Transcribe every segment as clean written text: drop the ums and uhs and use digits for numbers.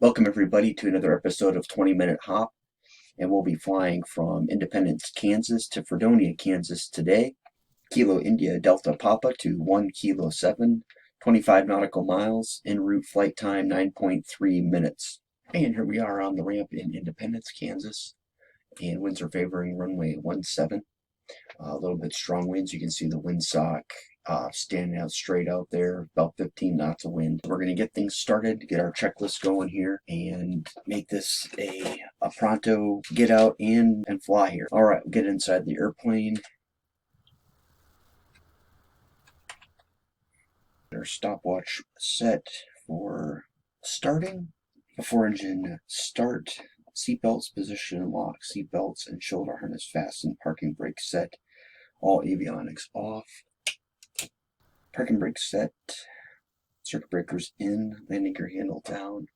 Welcome everybody to another episode of 20-Minute Hop, and we'll be flying from Indepence, Kansas to Fredonia, Kansas today. Kilo India Delta Papa to 1 Kilo 7, 25 nautical miles, en route flight time 9.3 minutes. And here we are on the ramp in Indepence, Kansas, and winds are favoring runway 17. A little bit strong winds. You can see the windsock standing out straight out there, about 15 knots of wind. We're going to get things started, get our checklist going here, and make this a pronto get out and fly here. All right, we'll get inside the airplane. Our stopwatch set for starting. Before engine start, seatbelts position and lock, seatbelts and shoulder harness fastened, parking brake set, all avionics off. Parking brake set, circuit breakers in, landing gear handle down,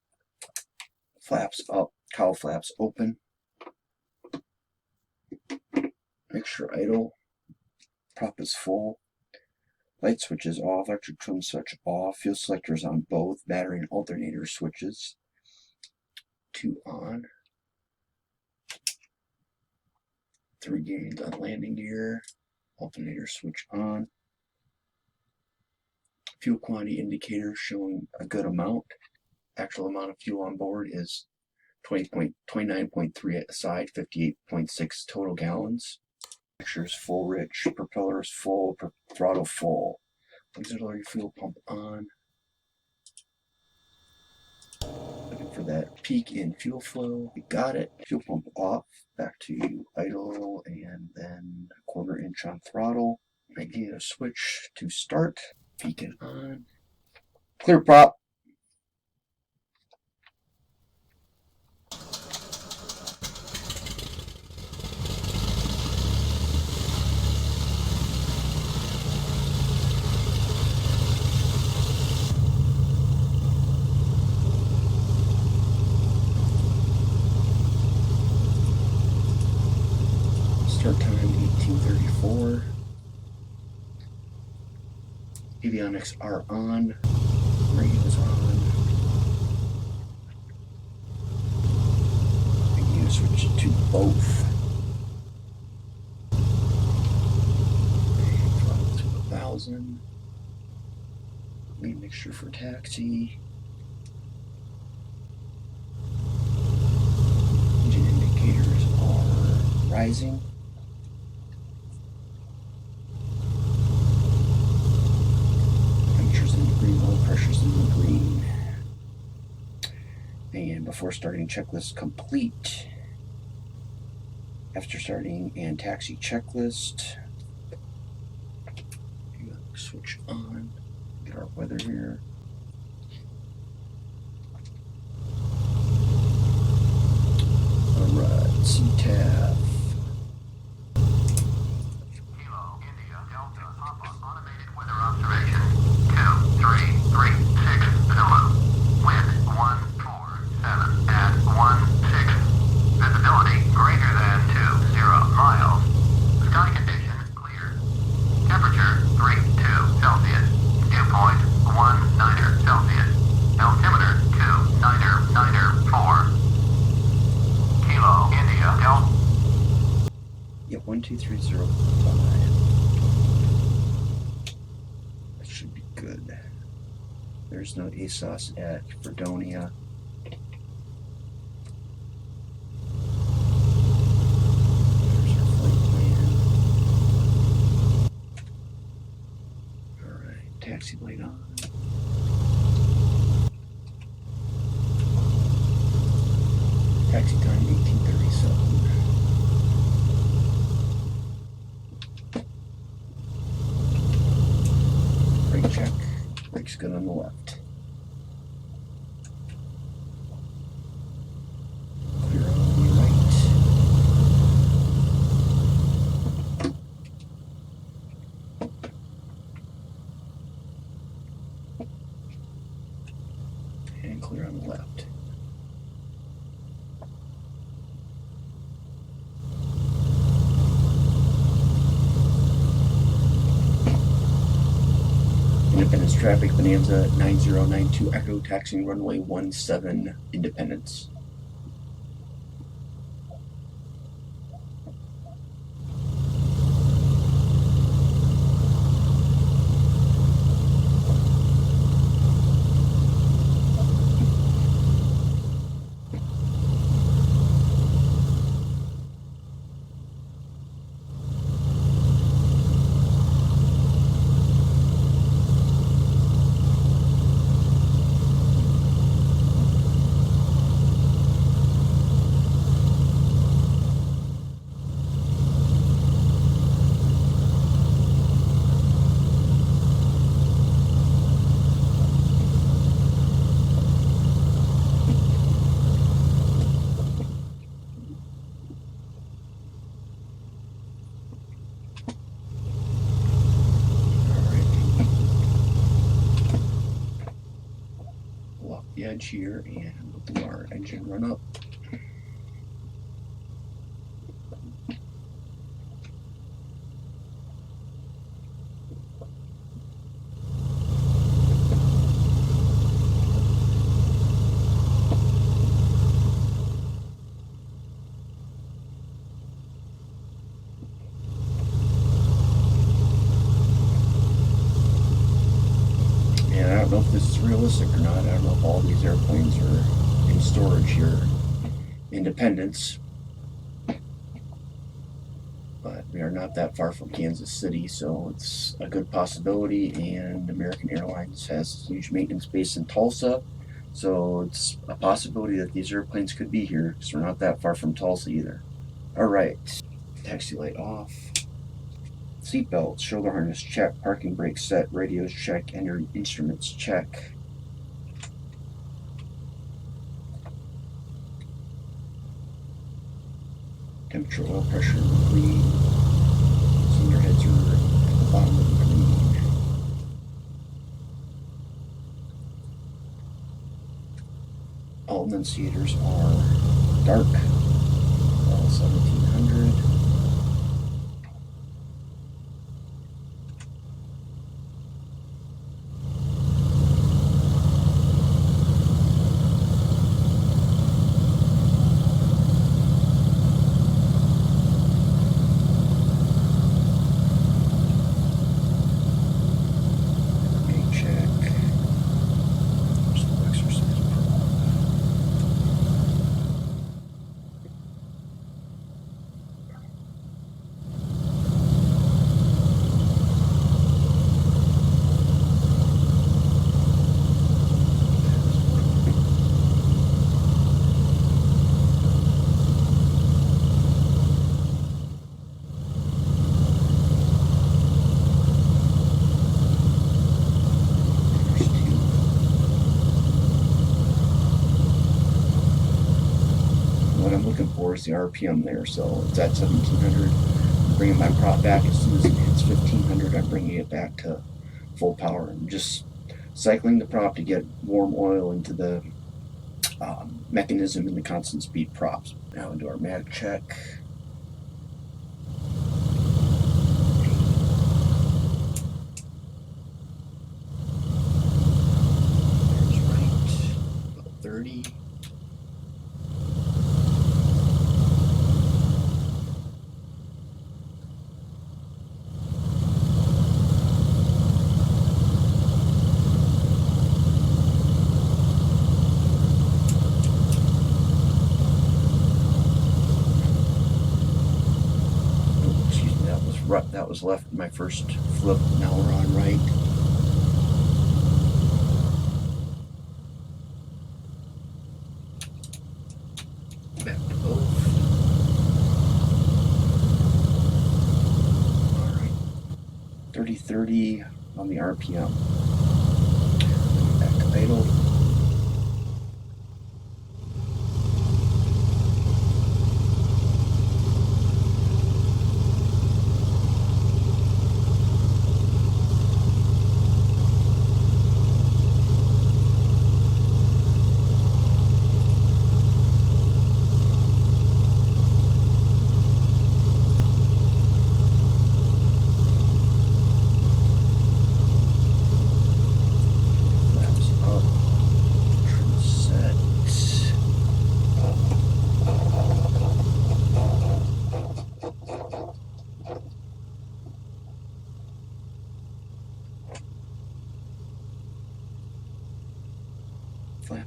flaps up, cowl flaps open. Make sure idle, prop is full. Light switches off, electric trim switch off, fuel selectors on both, battery and alternator switches. 2 on. 3 gains on landing gear, alternator switch on. Fuel quantity indicator showing a good amount. Actual amount of fuel on board is 29.3 at the side, 58.6 total gallons. Mixture is full rich, propeller is full, throttle full. Auxiliary fuel pump on. Looking for that peak in fuel flow. We got it. Fuel pump off. Back to idle and then 1/4 inch on throttle. Magneto switch to start. Beacon on. Clear prop. Start time 1834. Avionics are on. Radio's on. Magneto switch to both. And throttle to 1,000. Lead mixture for taxi. Engine indicators are rising. Pressure's in the green. And before starting, checklist complete. After starting and taxi checklist. Switch on. Get our weather here. Alright, CTAF. Kilo India Delta Papa automated weather observation 2336 Zulu. Wind 147 at 16. Visibility greater than 20 miles. Sky condition clear. Temperature 32 Celsius. Dew point 19 Celsius. Altimeter 2994. Kilo India Delta. Yep, 12305. That should be good. There's no ASOS at Fredonia. There's our flight plan. Alright, taxi light on. Taxi time 1837. Brake check. Brake's good on the left. Clear on the right. And clear on the left. traffic, Bonanza 9092 Echo, taxiing runway 17 Independence. The edge here and we'll do our engine run up. And I don't know if this is realistic or not. I don't know if all these airplanes are in storage here. Independence. But we are not that far from Kansas City, so it's a good possibility. And American Airlines has a huge maintenance base in Tulsa, so it's a possibility that these airplanes could be here, because we're not that far from Tulsa either. Alright, taxi light off. Seatbelts, shoulder harness check, parking brake set, radios check, and your instruments check. Temperature, oil pressure, green. Cylinder heads are at the bottom of the green. All enunciators are dark. All 1700. The RPM there, so it's at 1700. I'm bringing my prop back as soon as it hits 1500. I'm bringing it back to full power. I'm just cycling the prop to get warm oil into the mechanism in the constant speed props. Now into our mag check. There's right, about 30. That was left my first flip. Now we're on right. Back to both. Alright. 30-30 on the RPM. Back to idle.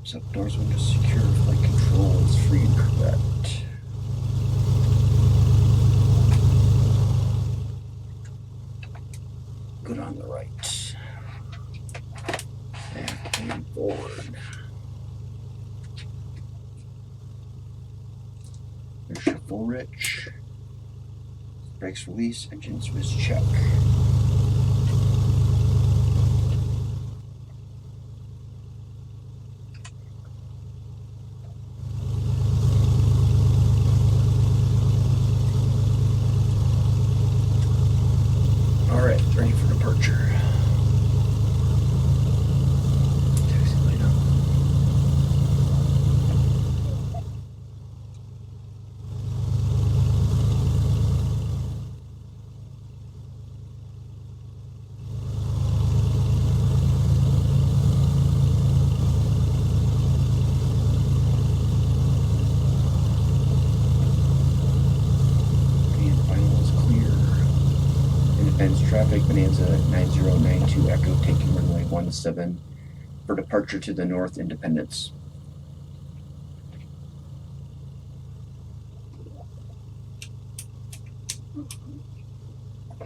So doors windows secure, flight control is free and correct. Good on the right. Back and forward. There's your full rich. Brakes release, engine switch check. Alright, ready for departure. Taxi light up. And final is clear. Indepence traffic, Bonanza 9092 Echo taking runway 17 for departure to the north, Independence.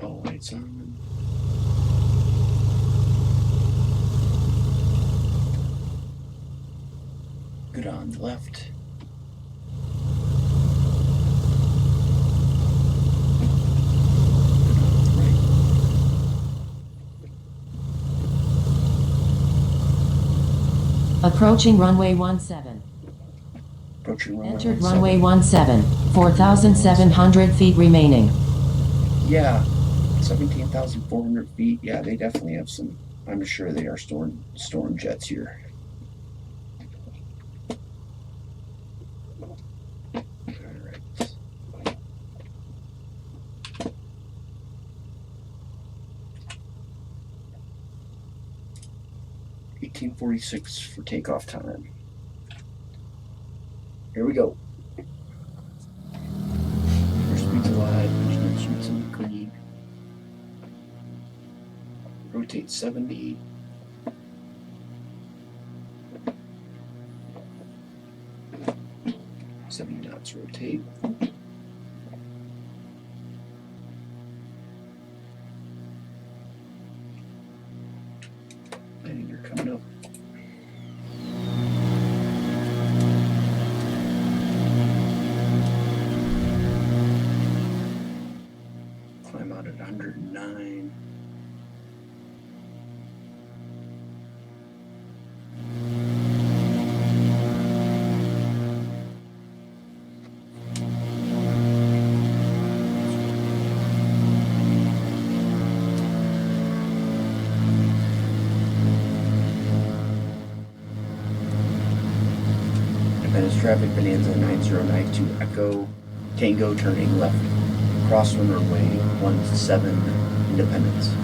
All lights on. Good on the left. Good on the right. Approaching runway 17. Approaching runway Entered 17. runway 17. 4,700 feet remaining. Yeah, 17,400 feet. Yeah, they definitely have some. I'm sure they are storing jets here. All right. $18.46 for takeoff time. Here we go. First speed's alive. Engine shoots in the green. Rotate 70. $70 knots rotate. Landing gear coming up. Climb out at 109. Independence traffic, Bonanza 9092 Echo Tango turning left. Cross runway 17 Independence.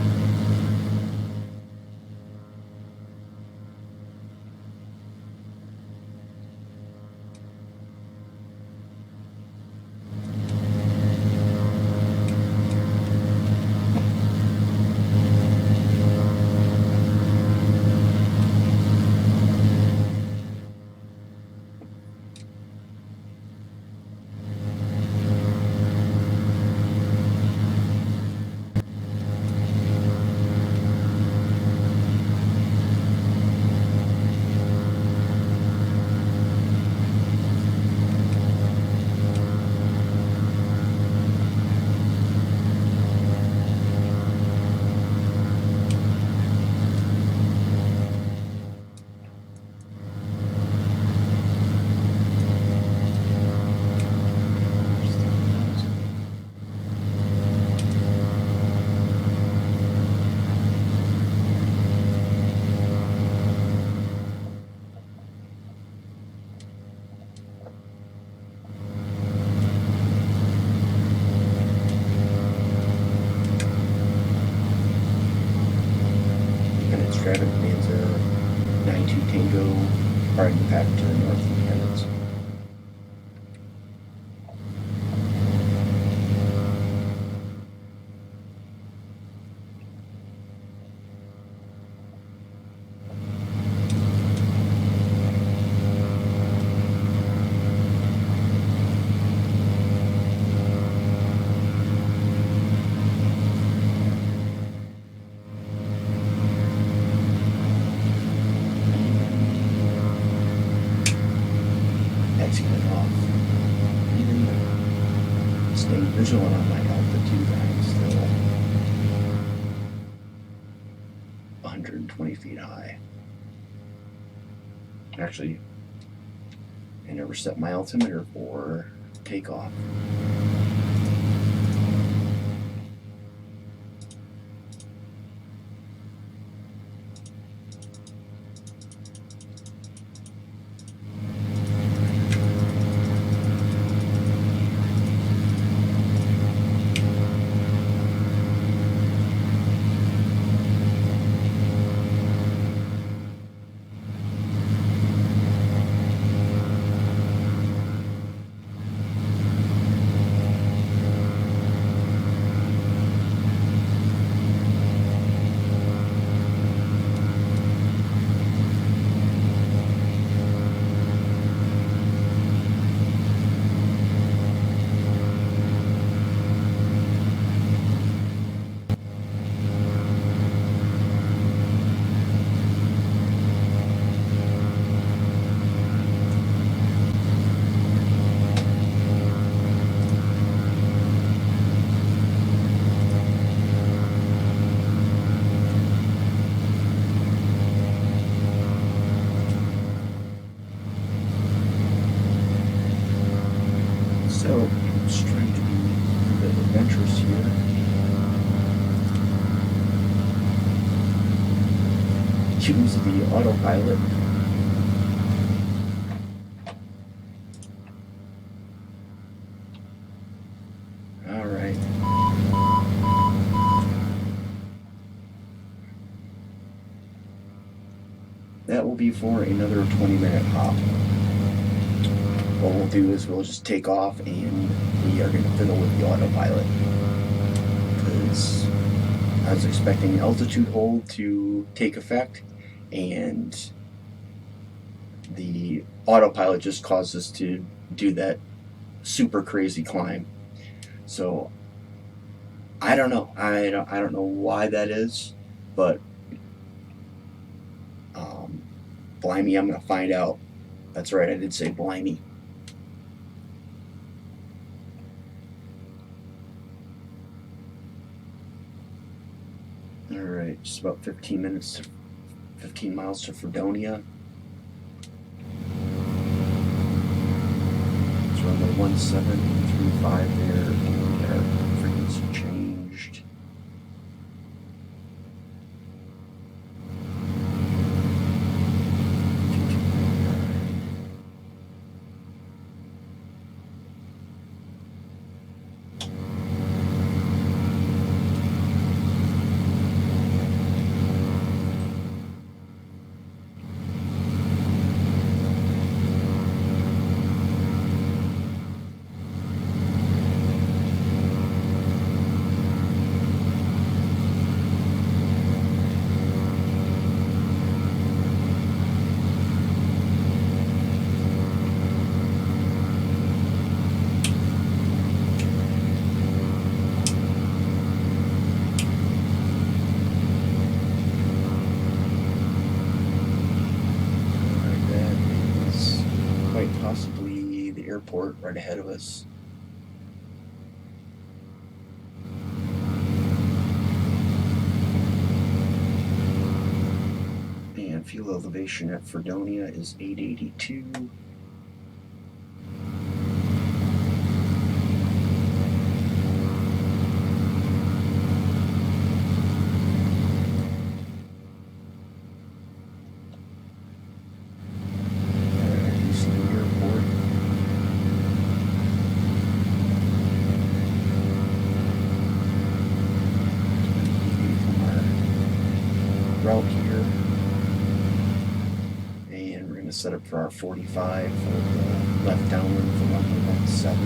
lights going off. Even staying vigilant on my altitude, I'm still 120 feet high. Actually, I never set my altimeter for takeoff. So, I'm just trying to be a bit adventurous here. Choose the autopilot. Alright. That will be for another 20-minute hop. What we'll do is we'll just take off and we are going to fiddle with the autopilot. Because I was expecting altitude hold to take effect, and the autopilot just caused us to do that super crazy climb. So I don't know. I don't know why that is, but blimey, I'm gonna find out. That's right, I did say blimey. Alright, just about 15 miles to Fredonia. Let's run the 1735 there and get our frequency changed. Possibly the airport right ahead of us. And fuel elevation at Fredonia is 882. Route here, and we're going to set up for our 45 for the left downwind for runway 17.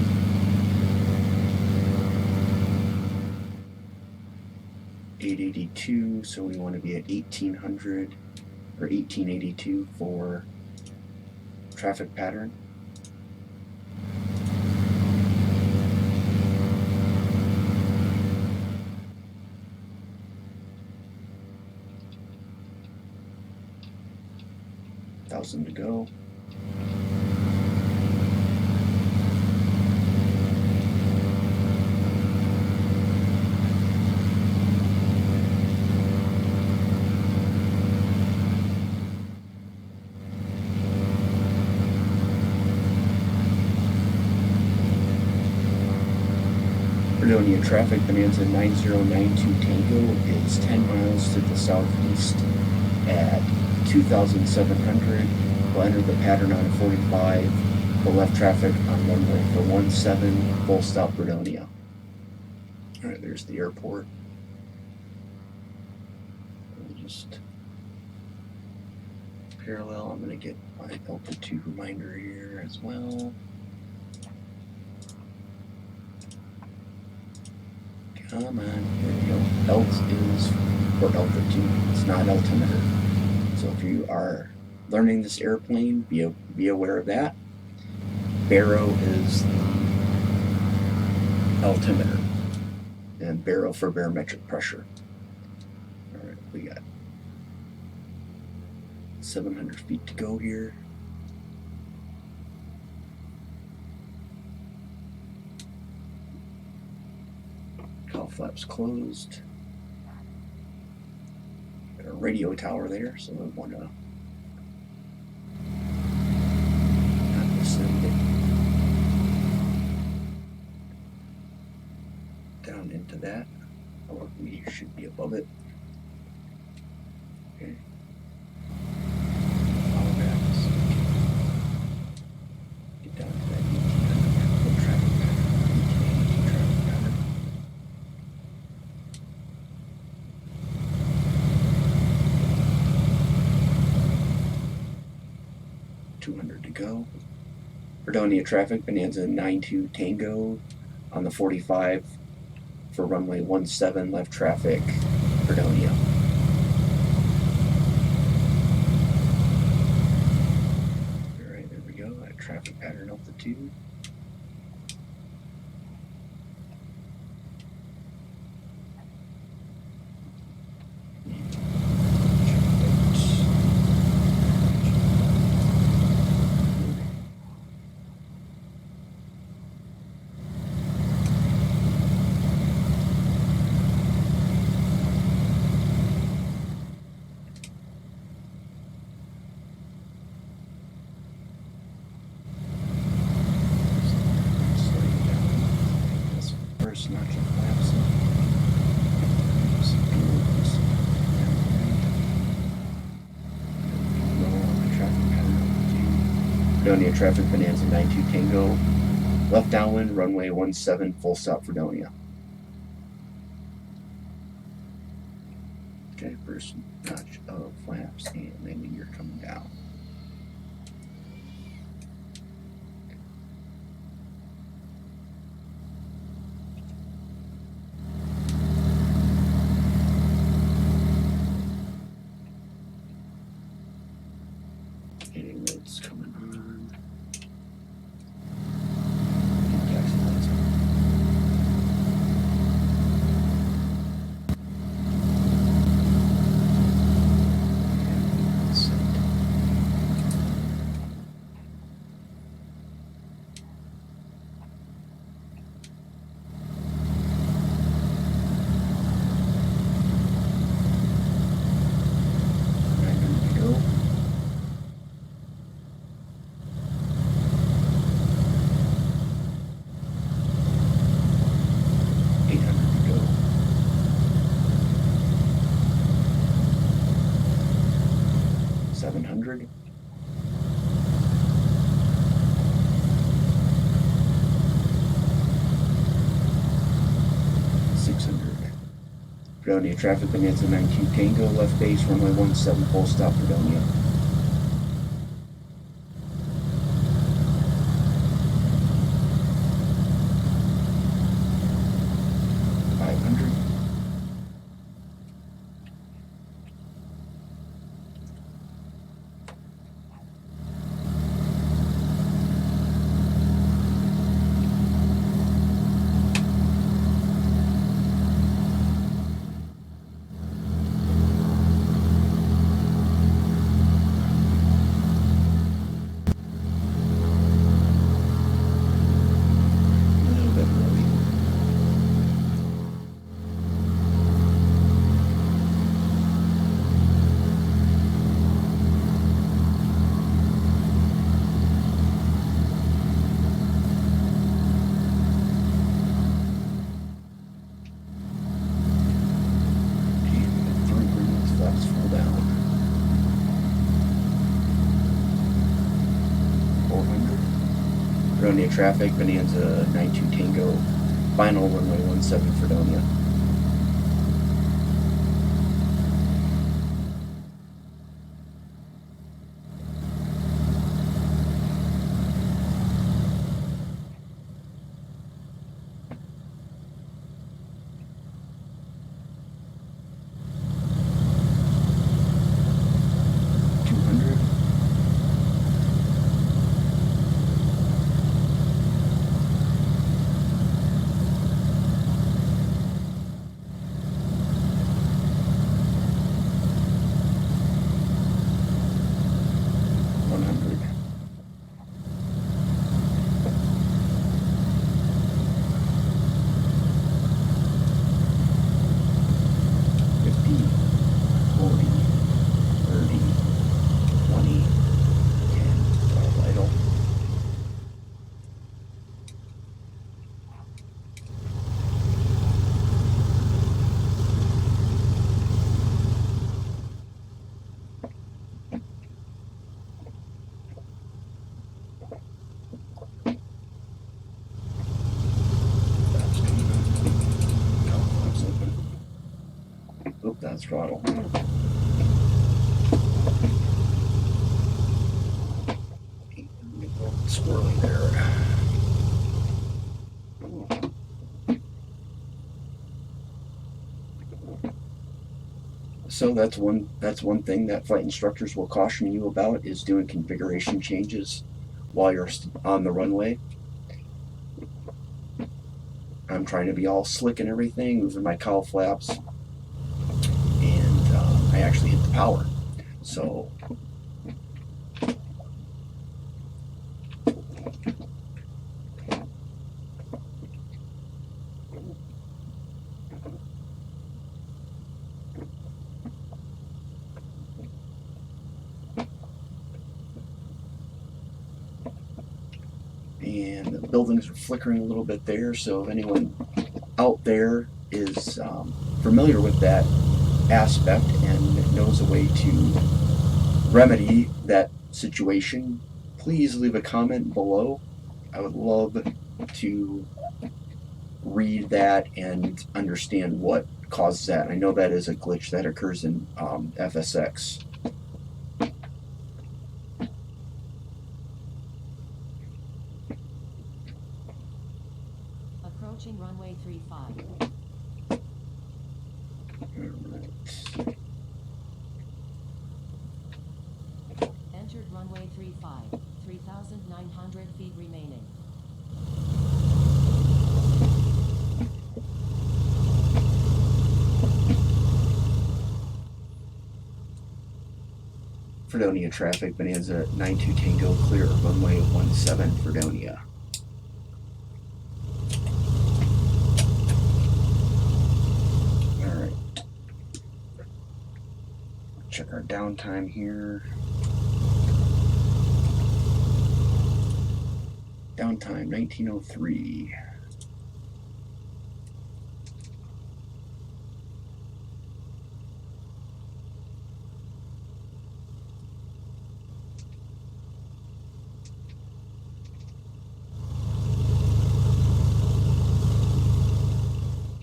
882, so we want to be at 1800 or 1882 for traffic pattern. To go. Fredonia traffic, Bonanza 9092 Tango is 10 miles to the southeast at 2,700. We'll enter the pattern on 45 for left traffic on runway for 17, full stop Fredonia. Alright, there's the airport. We'll just parallel. I'm going to get my altitude reminder here as well. Come on, here we go. Alt is for altitude, it's not altimeter. So if you are learning this airplane, be aware of that. Barrow is the altimeter, and Barrow for barometric pressure. Alright, we got 700 feet to go here. Cowl flaps closed. Got a radio tower there, so we want to not descend it down into that, or we should be above it. Okay. Follow back. Get down to that 1800 traffic pattern. 1880 traffic pattern. 200 to go. Fredonia traffic, Bonanza 92 Tango on the 45 for runway 17, left traffic, Fredonia. Alright, there we go, that traffic pattern altitude. Fredonia traffic, Bonanza 92 Tango, left downwind, runway 17, full stop Fredonia. Okay, first notch of flaps and landing gear coming down. Roads coming on. Taxi lights on. And set. Right, there we go. $700. $600. Fredonia traffic, Bonanza 92 Tango, left base, runway 17, full stop Fredonia. $500. Fredonia traffic, Bonanza 92 Tango, final runway 17 Fredonia. Oop, that's throttle. Squirrely there. So that's one thing that flight instructors will caution you about, is doing configuration changes while you're on the runway. I'm trying to be all slick and everything, moving my cowl flaps, and I actually hit the power. So and the buildings are flickering a little bit there, so if anyone out there is familiar with that aspect and knows a way to remedy that situation, please leave a comment below. I would love to read that and understand what causes that. I know that is a glitch that occurs in FSX. Approaching runway 35. Alright. Entered runway 35. 3,900 feet remaining. Fredonia traffic, Bonanza 92 Tango, clear runway 17 Fredonia. Alright. Check our downtime here. Downtime 1903.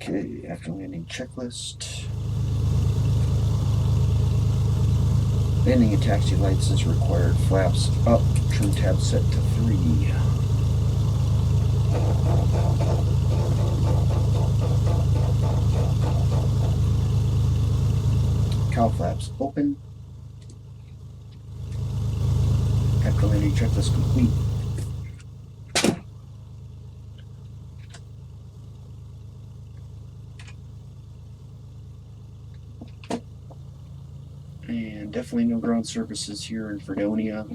Okay, after landing checklist. Landing and taxi lights is required. Flaps up. Trim tab set to 3. Cowl flaps open. After landing checklist complete. And definitely no ground surfaces here in Fredonia.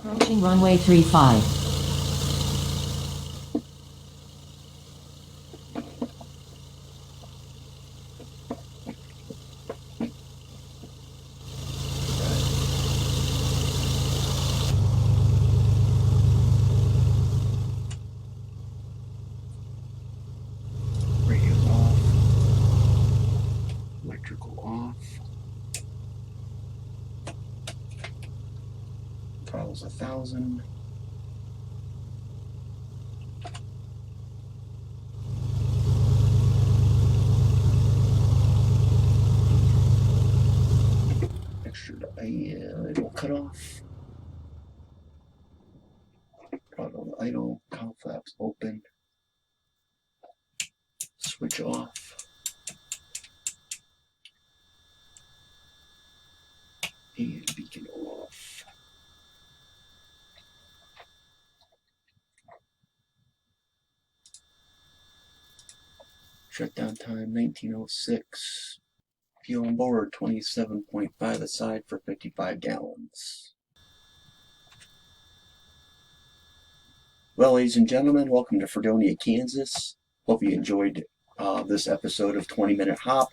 Approaching runway 35. Radio's off. Electrical off. Throttle's 1,000. Extra idle cutoff. Throttle idle. Cowl flaps open. Switch off. And beacon off. Shutdown time 1906. Fuel on board 27.5 aside for 55 gallons. Well, ladies and gentlemen, welcome to Fredonia, Kansas. Hope you enjoyed this episode of 20-Minute Hop,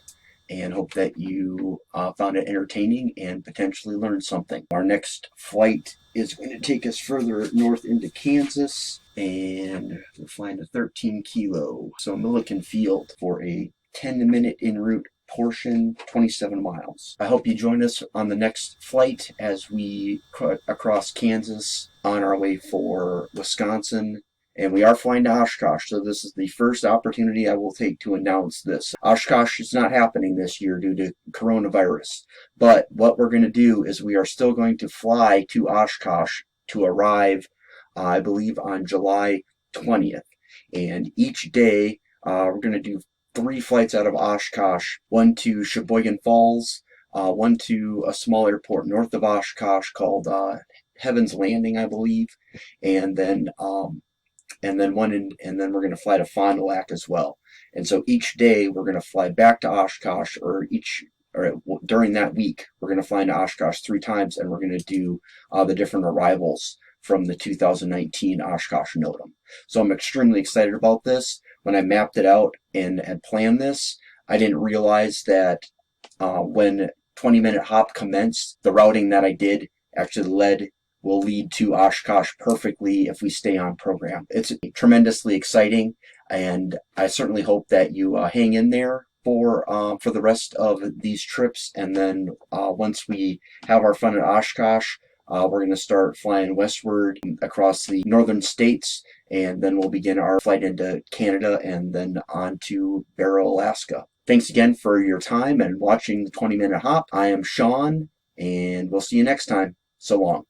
and hope that you found it entertaining and potentially learned something. Our next flight is going to take us further north into Kansas, and we're flying a 13 kilo, so Milliken Field, for a 10-minute en route portion, 27 miles. I hope you join us on the next flight as we cut across Kansas on our way for Wisconsin. And we are flying to Oshkosh, so this is the first opportunity I will take to announce this. Oshkosh is not happening this year due to coronavirus. But what we're going to do is we are still going to fly to Oshkosh to arrive, I believe, on July 20th. And each day, we're going to do 3 flights out of Oshkosh, one to Sheboygan Falls, one to a small airport north of Oshkosh called Heaven's Landing, I believe, and then we're going to fly to Fond du Lac as well. And so each day we're going to fly back to Oshkosh, or during that week we're going to fly into Oshkosh 3 times, and we're going to do the different arrivals from the 2019 Oshkosh NOTAM. So I'm extremely excited about this. When I mapped it out and had planned this, I didn't realize that when 20-Minute Hop commenced, the routing that I did actually will lead to Oshkosh perfectly if we stay on program. It's tremendously exciting, and I certainly hope that you hang in there for the rest of these trips. And then once we have our fun at Oshkosh, we're going to start flying westward across the northern states, and then we'll begin our flight into Canada and then on to Barrow, Alaska. Thanks again for your time and watching the 20-Minute Hop. I am Sean, and we'll see you next time. So long.